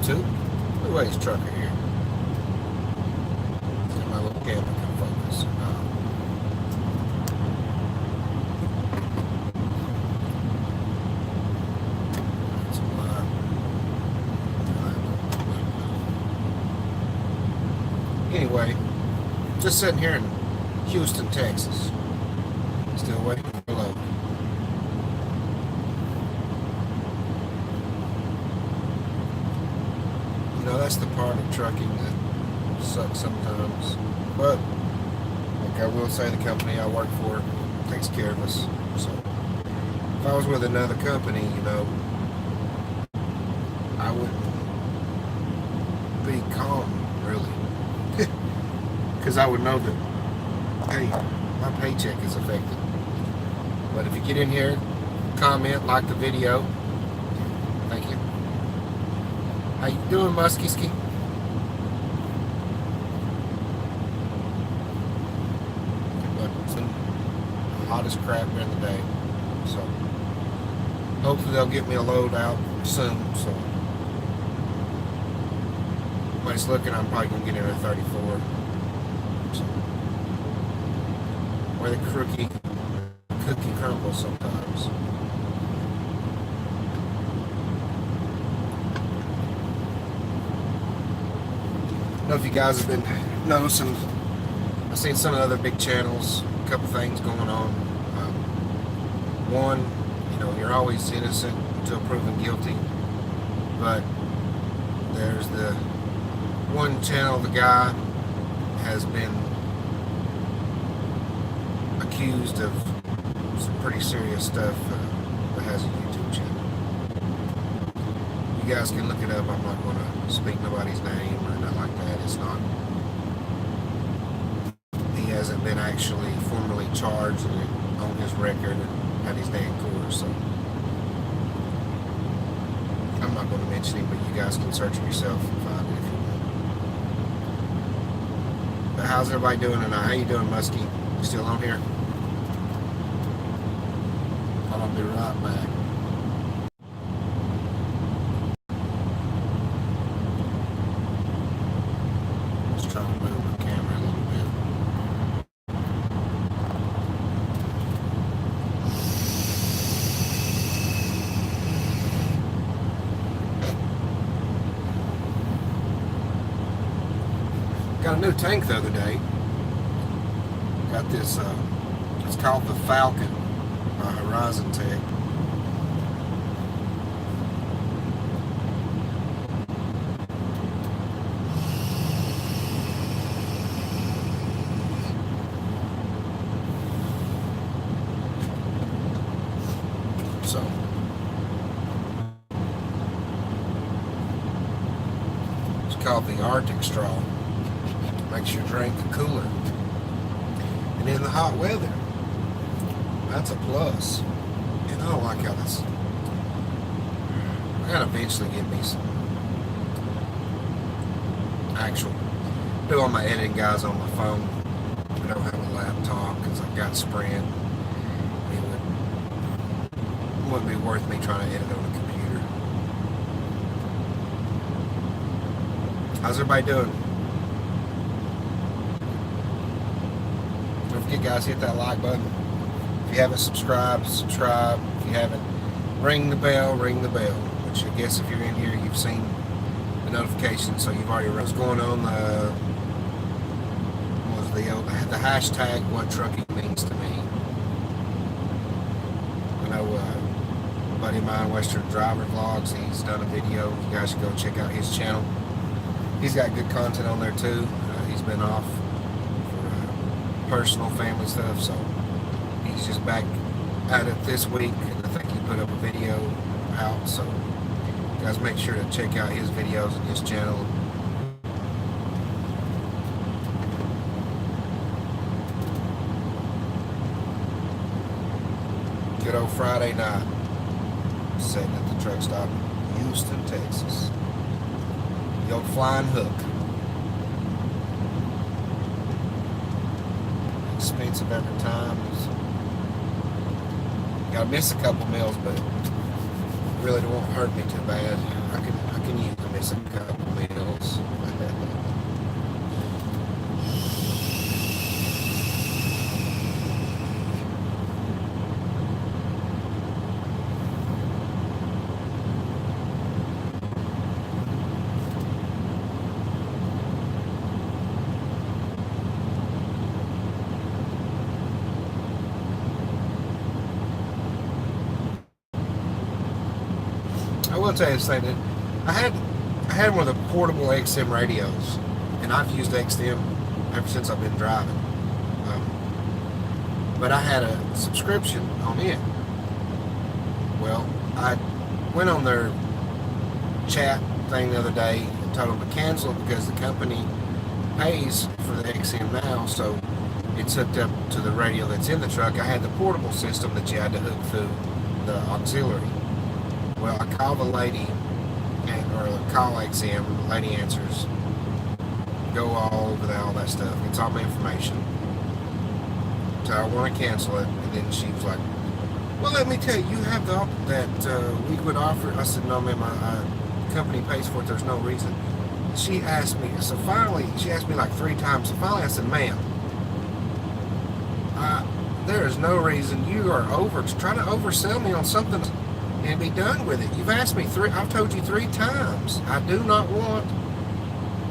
YouTube. Look at his trucker here. Get my little camera can focus. Anyway, just sitting here in Houston, Texas. Still waiting for load. You know, that's the part of trucking that sucks sometimes. But, like I will say, the company I work for takes care of us. So, if I was with another company, you know, I wouldn't be calm, really. Because I would know that, hey, my paycheck is affected. But if you get in here, comment, like the video. Thank you. How you doing, Muskieski? But it's the hottest crap during the day. So hopefully they'll get me a load out soon. So everybody's looking, I'm probably gonna get in at 34. So, where the cookie crumbles sometimes. I don't know if you guys have been noticing, I've seen some of the other big channels, a couple things going on. One, you know, you're always innocent until proven guilty, but there's the one channel, the guy has been accused of some pretty serious stuff that has a YouTube channel. You guys can look it up. I'm not going to speak nobody's name or nothing like that. It's not. He hasn't been actually formally charged on his record and had his day in court. So I'm not going to mention him, but you guys can search it yourself and find it if you want. But how's everybody doing tonight? How you doing, Muskie? You still on here? I'll be right back. Just trying to move the camera a little bit. Got a new tank the other day. Got this, it's called the Falcon. Horizon Tech. So it's called the Arctic Straw. Makes your drink cooler. And in the hot weather, that's a plus. And I don't like how this. I gotta eventually get me some actual. Do all my editing guys on my phone. I don't have a laptop because I've got Sprint. It wouldn't be worth me trying to edit on a computer. How's everybody doing? Don't forget, guys, hit that like button. If you haven't subscribed, subscribe. If you haven't, ring the bell, which I guess if you're in here, you've seen the notification, so you've already read what's going on. Was the hashtag what trucking means to me. I know a buddy of mine, Western Driver Vlogs, he's done a video. You guys should go check out his channel. He's got good content on there too. He's been off for personal family stuff, so he's just back at it this week, and I think he put up a video out, so you guys make sure to check out his videos and his channel. Good old Friday night, sitting at the truck stop in Houston, Texas. The old flying hook. Expensive every time. Gotta miss a couple meals, but really it won't hurt me too bad. I can use them. miss a couple meals. I will tell you this thing that I had one of the portable XM radios, and I've used XM ever since I've been driving. But I had a subscription on it. Well, I went on their chat thing the other day and told them to cancel it because the company pays for the XM now, so it's hooked up to the radio that's in the truck. I had the portable system that you had to hook through the auxiliary. Well, I call the lady, or call XM, the lady answers, go all over all that stuff, it's all my information. So I want to cancel it, and then she was like, well, let me tell you, you have that we would offer. I said, no, ma'am, my company pays for it, there's no reason. She asked me, so finally, she asked me like 3 times, so finally I said, ma'am, there is no reason you are trying to oversell me on something and be done with it. You've asked me I've told you 3 times, I do not want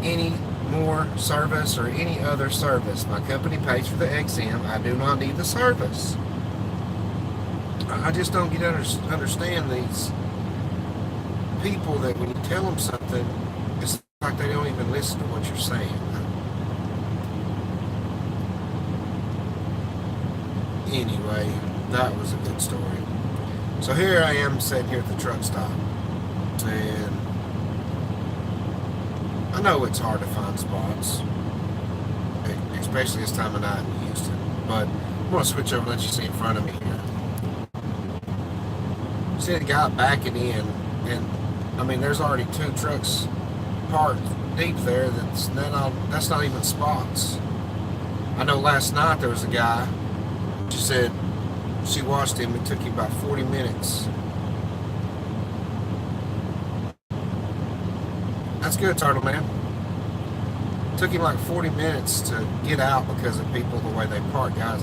any more service or any other service. My company pays for the XM. I do not need the service. I just don't understand these people that when you tell them something, it's like they don't even listen to what you're saying. Anyway, that was a good story. So here I am sitting here at the truck stop, and I know it's hard to find spots, especially this time of night in Houston, but I'm going to switch over and let you see in front of me here. See the guy backing in, and I mean there's already 2 trucks parked deep there. That's not even spots. I know last night there was a guy, she said she watched him, it took him about 40 minutes. That's good, Turtle Man. It took him like 40 minutes to get out because of people, the way they park, guys.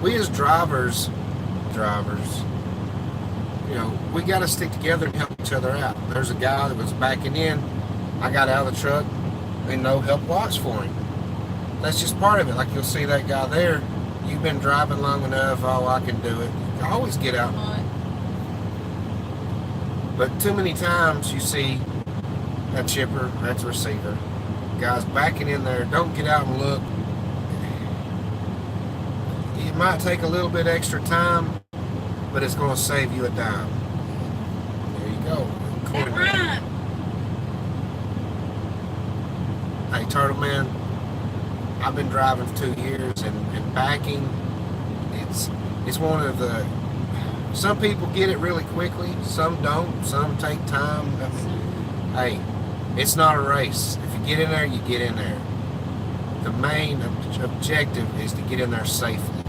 We as drivers, you know, we got to stick together and help each other out. There's a guy that was backing in. I got out of the truck and no help watch for him. That's just part of it. Like you'll see that guy there. You've been driving long enough. Oh, I can do it. You can always get out. But too many times you see a chipper, that's a receiver. Guys backing in there. Don't get out and look. It might take a little bit extra time, but it's going to save you a dime. There you go. Right. Hey, Turtle Man, I've been driving for 2 years, and backing, it's one of the, some people get it really quickly, some don't, some take time. I mean, hey, it's not a race. If you get in there, you get in there. The main objective is to get in there safely.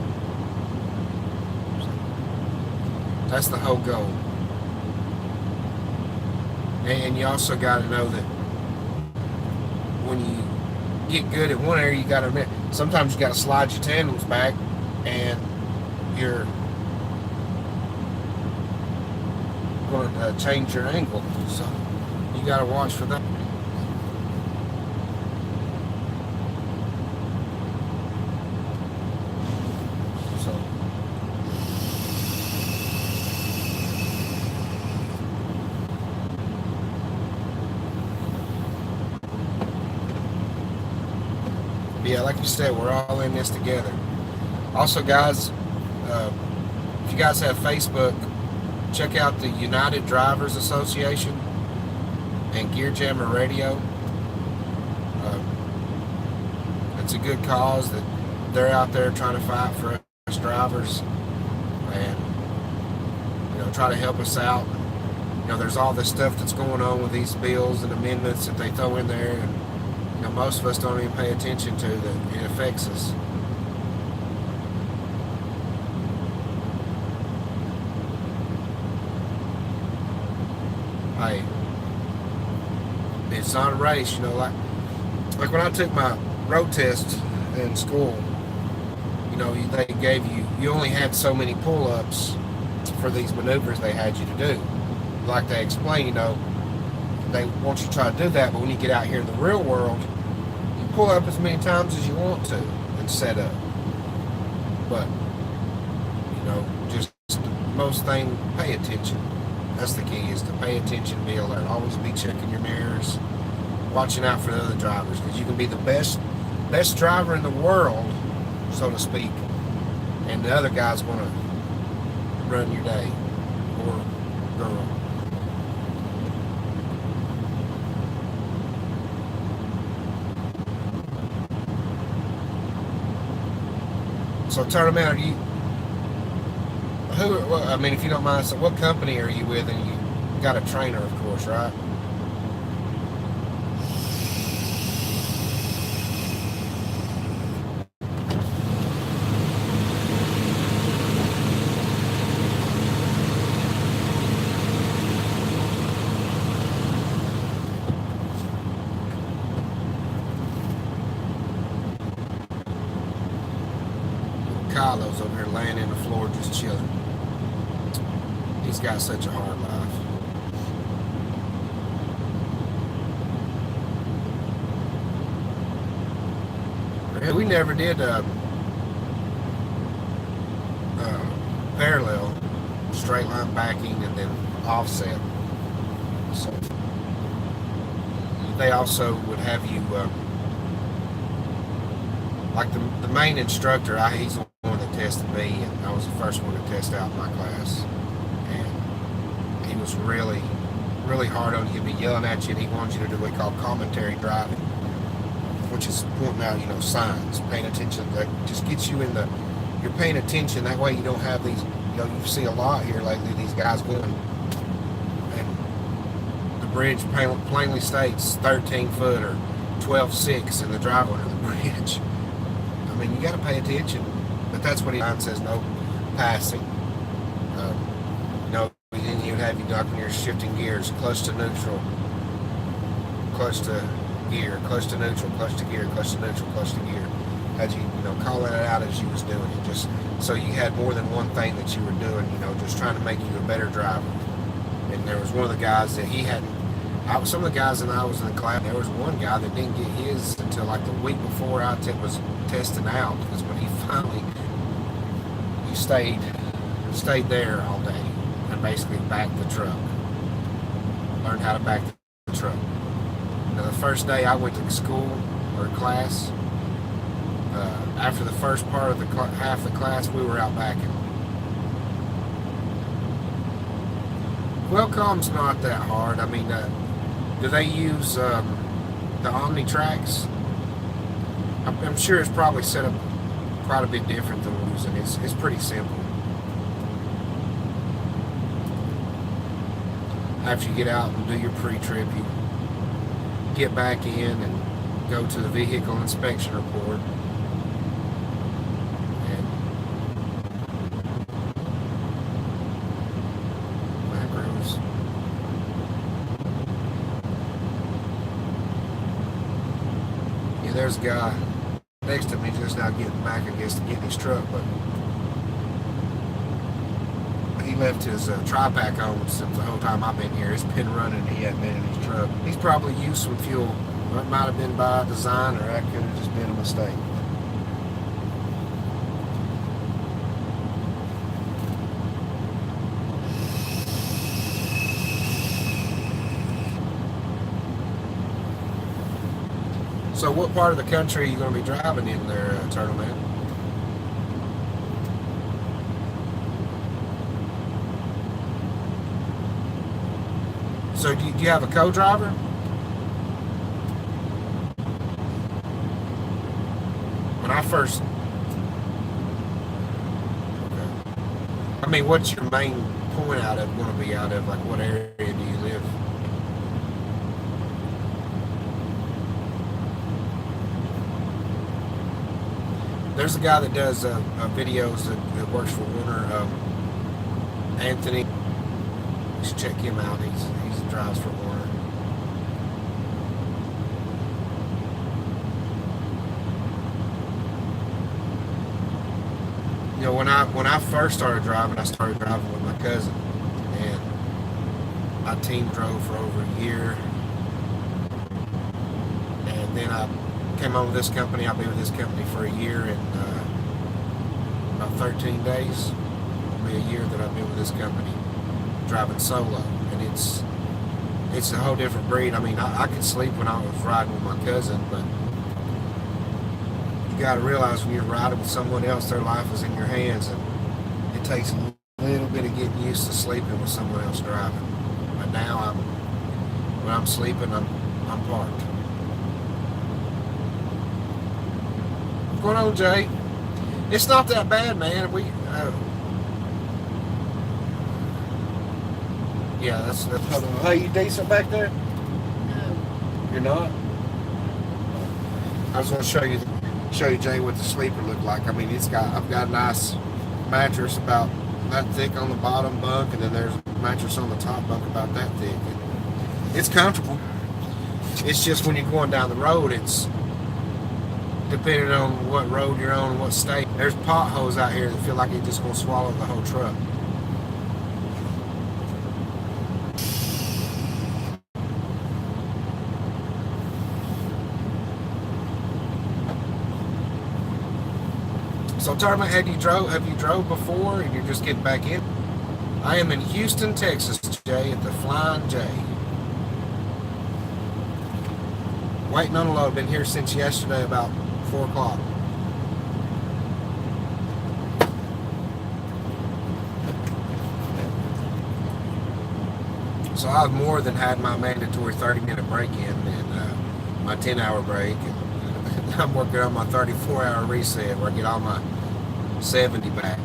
That's the whole goal. And you also got to know that when you get good at one area, you got to admit, sometimes you got to slide your tandems back and you're going to change your angle. So you got to watch for that. Yeah, like you said, we're all in this together. Also, guys, if you guys have Facebook, check out the United Drivers Association and Gear Jammer Radio. It's a good cause that they're out there trying to fight for us drivers and, you know, try to help us out. You know, there's all this stuff that's going on with these bills and amendments that they throw in there, and you know, most of us don't even pay attention to that it affects us. Hey, It's not a race, you know. Like when I took my road test in school, you know, they gave you only had so many pull-ups for these maneuvers they had you to do. Like they explain, you know, they want you to try to do that, but when you get out here in the real world, you pull up as many times as you want to and set up. But, you know, just most thing, pay attention. That's the key, is to pay attention, be alert. Always be checking your mirrors, watching out for the other drivers, because you can be the best driver in the world, so to speak, and the other guy's going to run your day, or girl. So Tournament, are you, well, I mean, if you don't mind, so what company are you with? And you got a trainer, of course, right? Kylo's over here laying in the floor just chilling. He's got such a hard life. We never did parallel, straight line backing, and then offset. So they also would have you, like the main instructor, he's the one that tested me, and I was the first one to test out my class. And he was really, really hard on you. He'd be yelling at you, and he wanted you to do what we call commentary driving, which is pointing out, you know, signs, paying attention. That just gets you in the, you're paying attention. That way you don't have these, you know, you see a lot here lately, these guys going, and the bridge plainly states 13 foot or 12.6 in the driveway of the bridge. I mean, you got to pay attention, but that's what he says, no passing. You know, then you'd have you ducking your shifting gears, clutch to neutral, clutch to gear, clutch to neutral, clutch to gear, clutch to neutral, clutch to gear. Had you, you know, calling it out as you was doing it, just so you had more than one thing that you were doing, you know, just trying to make you a better driver. And there was one of the guys that he hadn't, some of the guys that I was in the class, there was one guy that didn't get his until like the week before I was testing out, because when he finally, he stayed there all day and basically backed the truck, learned how to back the truck. Now the first day I went to school or class, after the first part of the half the class, we were out backing. Qualcomm's not that hard. I mean, do they use the Omni tracks? I'm sure it's probably set up quite a bit different than we're using. It's pretty simple. After you get out and do your pre-trip, you get back in and go to the vehicle inspection report. And macros. Yeah, there's a guy next to me just now getting back, I guess, to get his truck, but he left his tri-pack on since the whole time I've been here. It's been running, he hadn't been in his truck. He's probably used some fuel. It might have been by design, or that could have just been a mistake. So what part of the country are you going to be driving in there, Turtle Man? So do you have a co-driver? When I first... Okay. I mean, what's your main point out of, going to be out of? Like, what area do you live? There's a guy that does videos that works for Warner, Anthony. You should check him out. He drives for Warner. when I first started driving, I started driving with my cousin, and my team drove for over a year, and then I came on with this company. I'll be with this company for a year and about 13 days. It'll be a year that I've been with this company driving solo, and it's a whole different breed. I mean, I could sleep when I was riding with my cousin, but you got to realize when you're riding with someone else, their life is in your hands, and it takes a little bit of getting used to sleeping with someone else driving. But now when I'm sleeping, I'm parked. What's going on, Jay? It's not that bad, man. Yeah, that's. Hey, you decent back there? No. You're not. I was going to show you, Jay, what the sleeper looked like. I mean, I've got a nice mattress about that thick on the bottom bunk, and then there's a mattress on the top bunk about that thick. It's comfortable. It's just when you're going down the road, it's depending on what road you're on and what state. There's potholes out here that feel like they're just going to swallow the whole truck. So tell me, have you drove before and you're just getting back in? I am in Houston, Texas, Jay, at the Flying J. Waiting on a load. Been here since yesterday about 4 o'clock. So I've more than had my mandatory 30-minute break in and my 10-hour break. And I'm working on my 34-hour reset where I get all my 70 back.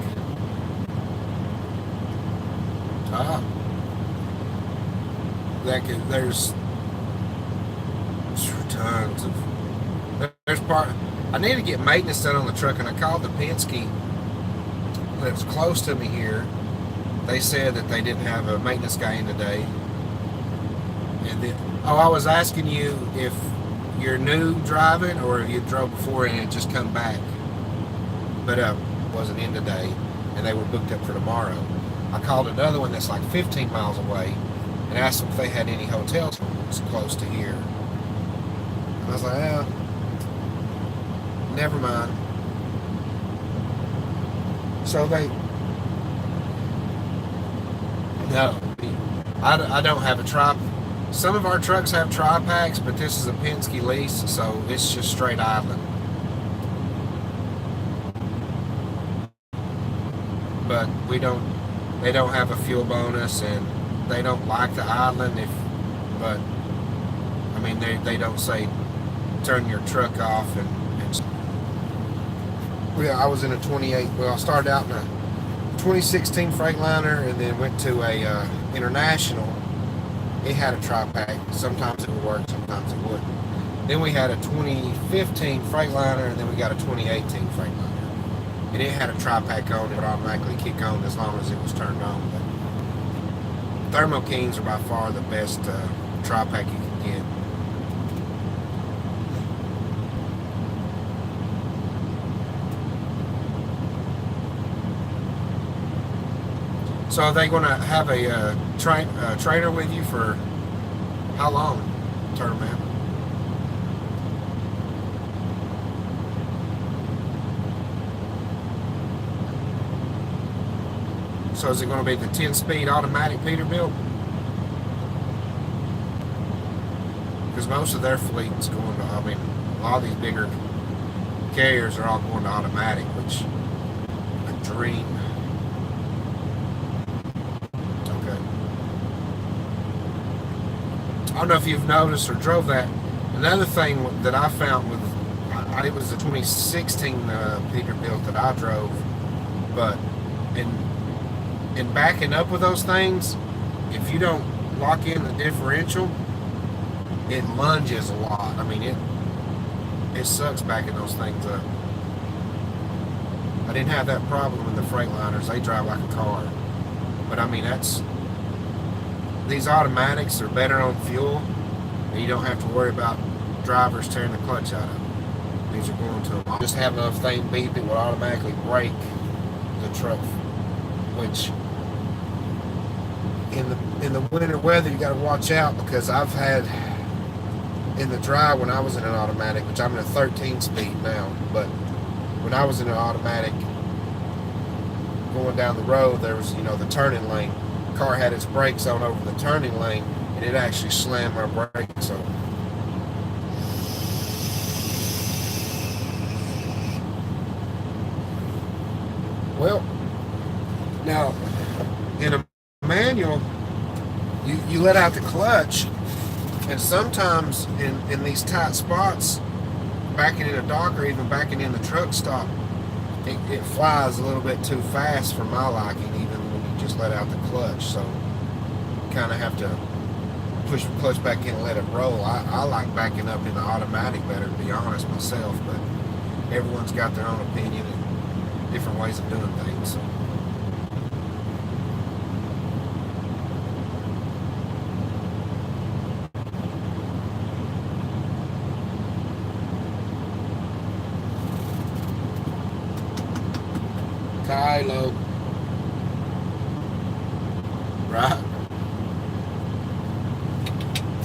There's tons of. I need to get maintenance done on the truck, and I called the Penske that was close to me here. They said that they didn't have a maintenance guy in today. And then, I was asking you if you're new driving or if you drove before and it just come back, but wasn't in today, and they were booked up for tomorrow. I called another one that's like 15 miles away and asked them if they had any hotels close to here. And I was like, never mind. So no, I don't have a tri. Some of our trucks have tri-packs, but this is a Penske lease, so it's just straight island. But they don't have a fuel bonus, and they don't like the island. But I mean, they don't say turn your truck off and yeah, I was in a 28. Well, I started out in a 2016 Freightliner, and then went to a International. It had a tri-pack. Sometimes it would work, sometimes it wouldn't. Then we had a 2015 Freightliner, and then we got a 2018 Freightliner. And it had a tri-pack on. It would automatically kick on as long as it was turned on. But Thermo Kings are by far the best tri-pack you can get. So are they going to have a trainer with you for how long, Turtle Man? So is it going to be the 10-speed automatic Peterbilt? Because most of their fleet's going to, I mean, a lot of these bigger carriers are all going to automatic, which a dream. I don't know if you've noticed or drove that. Another thing that I found with, it was the 2016 Peterbilt that I drove, but in backing up with those things, if you don't lock in the differential, it lunges a lot. I mean, it sucks backing those things up. I didn't have that problem in the Freightliners. They drive like a car. But I mean, these automatics are better on fuel, and you don't have to worry about drivers tearing the clutch out of them. These are going to just have enough thing beep, it will automatically brake the truck, which in the winter weather you got to watch out, because I've had in the dry when I was in an automatic, which I'm in a 13 speed now, but when I was in an automatic going down the road, there was, the turning lane. The car had its brakes on over the turning lane, and it actually slammed my brakes on. Well, now in a manual, you let out the clutch, and sometimes in these tight spots, backing in a dock or even backing in the truck stop, it flies a little bit too fast for my liking, even when you just let out the clutch. So you kind of have to push the clutch back in and let it roll. I like backing up in the automatic better, to be honest myself, but everyone's got their own opinion and different ways of doing things. So. Kylo. Right?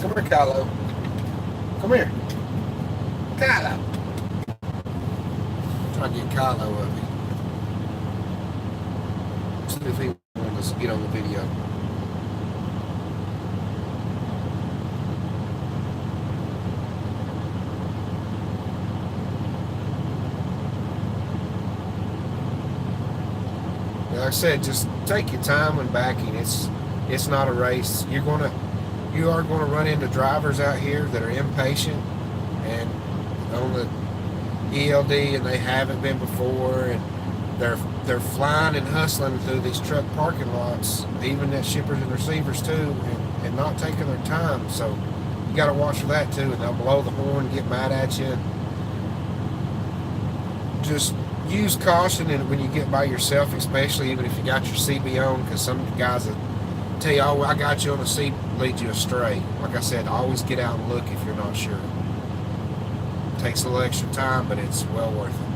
Come here, Kylo. Come here. Kylo. Try to get Kylo up here. See if he wants to get on the video. Like I said, just take your time when backing. It's not a race. You are gonna run into drivers out here that are impatient and on the ELD, and they haven't been before, and they're flying and hustling through these truck parking lots, even at shippers and receivers too, and not taking their time. So you got to watch for that too. And they'll blow the horn, get mad at you. Just use caution, and when you get by yourself, especially even if you got your CB on, because some guys will tell you, "Oh, I got you on the seat," lead you astray. Like I said, always get out and look if you're not sure. It takes a little extra time, but it's well worth it.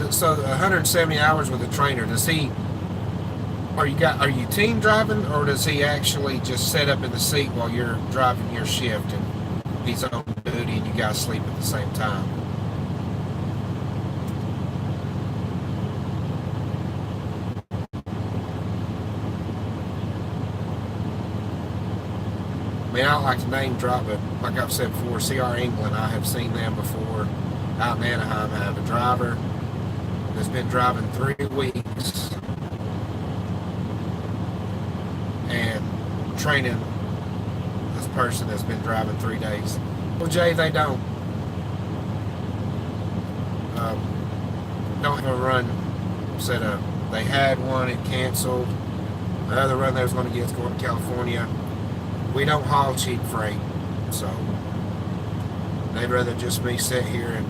So 170 hours with a trainer. Does he? Are you team driving, or does he actually just sit up in the seat while you're driving your shift and he's on duty and you guys sleep at the same time? I mean, I don't like to name drop, but like I've said before, CR England, I have seen them before. Out in Anaheim, I have a driver that's been driving 3 weeks and training this person that's been driving 3 days. Well, Jay, they don't have a run set up. They had one, it canceled. The other run they was going to get is going to California. We don't haul cheap freight, so they'd rather just me sit here and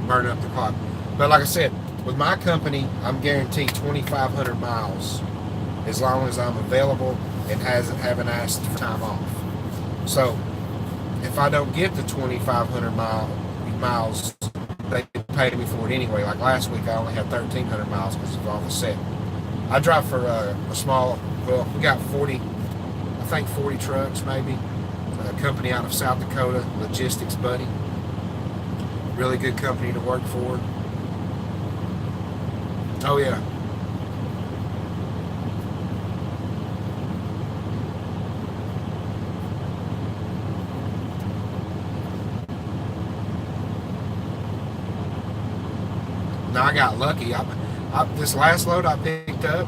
burn up the clock. But like I said, with my company, I'm guaranteed 2,500 miles as long as I'm available and haven't asked for time off. So if I don't get the 2,500 miles, they pay me for it anyway. Like last week, I only had 1,300 miles because of all the setting. I drive for a small, well, we got 40 trucks maybe. A company out of South Dakota, Logistics Buddy. Really good company to work for. Oh yeah. Now I got lucky. This last load I picked up,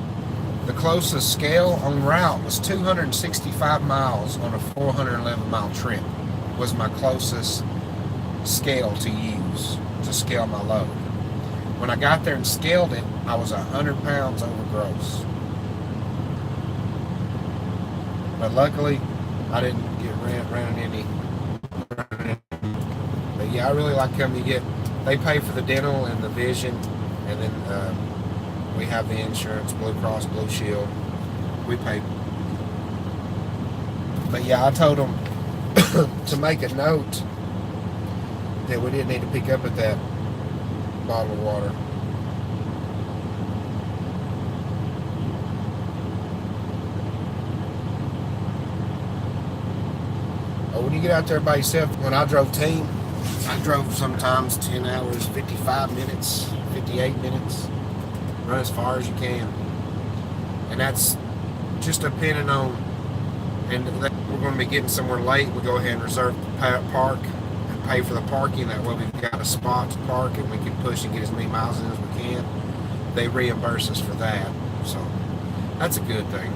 the closest scale on route was 265 miles on a 411 mile trip. Was my closest scale to use to scale my load. When I got there and scaled it, I was 100 pounds over gross. But luckily, I didn't get ran any. But yeah, I really like coming to get They pay for the dental and the vision, and then we have the insurance, Blue Cross Blue Shield. We pay. But yeah, I told them to make a note that we didn't need to pick up at that bottle of water. But when you get out there by yourself, when I drove team, I drove sometimes 10 hours, 55 minutes, 58 minutes. Run as far as you can. And that's just depending on, and we're going to be getting somewhere late, we go ahead and reserve the park and pay for the parking. That way we've got a spot to park and we can push and get as many miles in as we can. They reimburse us for that. So that's a good thing.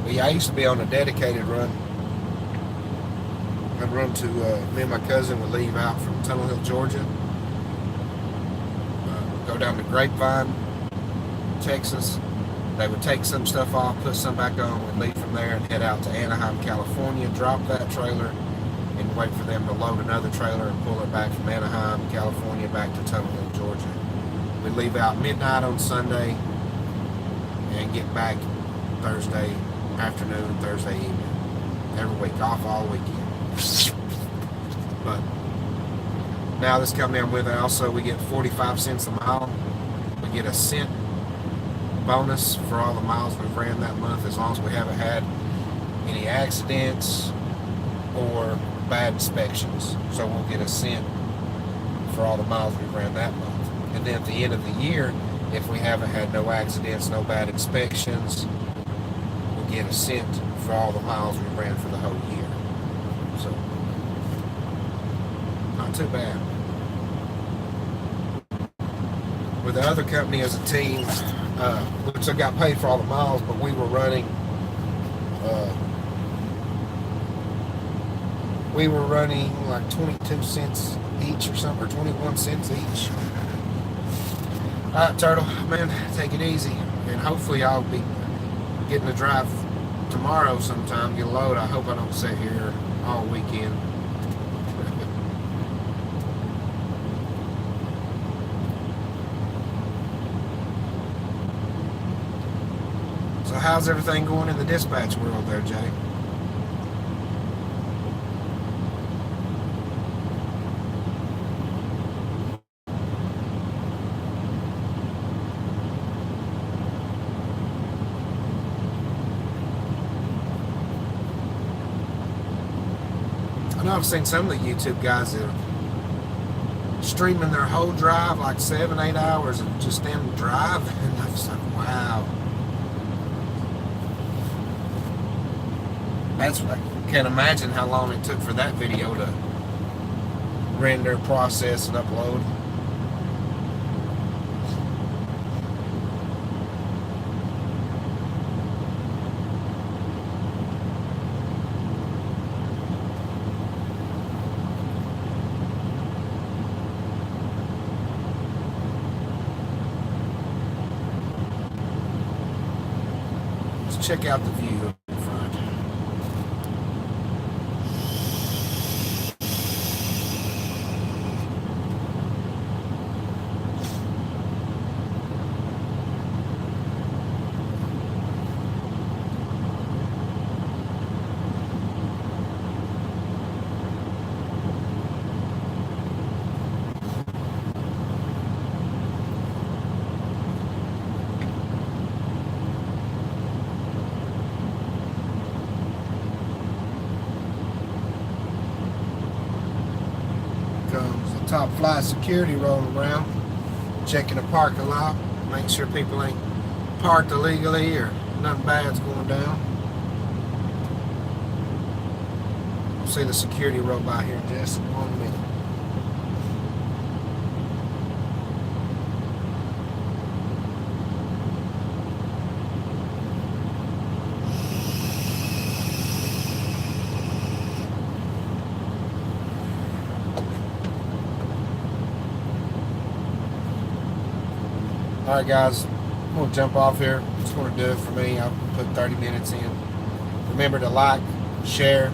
Yeah, I used to be on a dedicated run. I'd run to, me and my cousin would leave out from Tunnel Hill, Georgia, go down to Grapevine, Texas. They would take some stuff off, put some back on, we'd leave from there and head out to Anaheim, California, drop that trailer, and wait for them to load another trailer and pull it back from Anaheim, California, back to Tunnel Hill, Georgia. We'd leave out midnight on Sunday and get back Thursday afternoon, Thursday evening. Every week, off all weekend. But now this company I'm with, also we get 45 cents a mile. We get a cent bonus for all the miles we've ran that month, as long as we haven't had any accidents or bad inspections. So we'll get a cent for all the miles we've ran that month. And then at the end of the year, if we haven't had no accidents, no bad inspections, we'll get a cent for all the miles we ran for the whole year. So, not too bad. With the other company as a team, which I got paid for all the miles, but we were running like 22 cents each or something, or 21 cents each. Alright, Turtle, man, take it easy, and hopefully I'll be getting to drive tomorrow sometime, get a load. I hope I don't sit here all weekend. So how's everything going in the dispatch world there, Jay? I know I've seen some of the YouTube guys that are streaming their whole drive, like 7-8 hours of just them driving, and I'm just like, wow. That's what I can't imagine how long it took for that video to render, process, and upload. Let's check out the view up in front. Comes the top flight security rolling around, checking the parking lot, making sure people ain't parked illegally or nothing bad's going down. We'll see the security roll by here in just 1 minute. Alright guys, I'm going to jump off here. It's going to do it for me. I'll put 30 minutes in. Remember to like, share,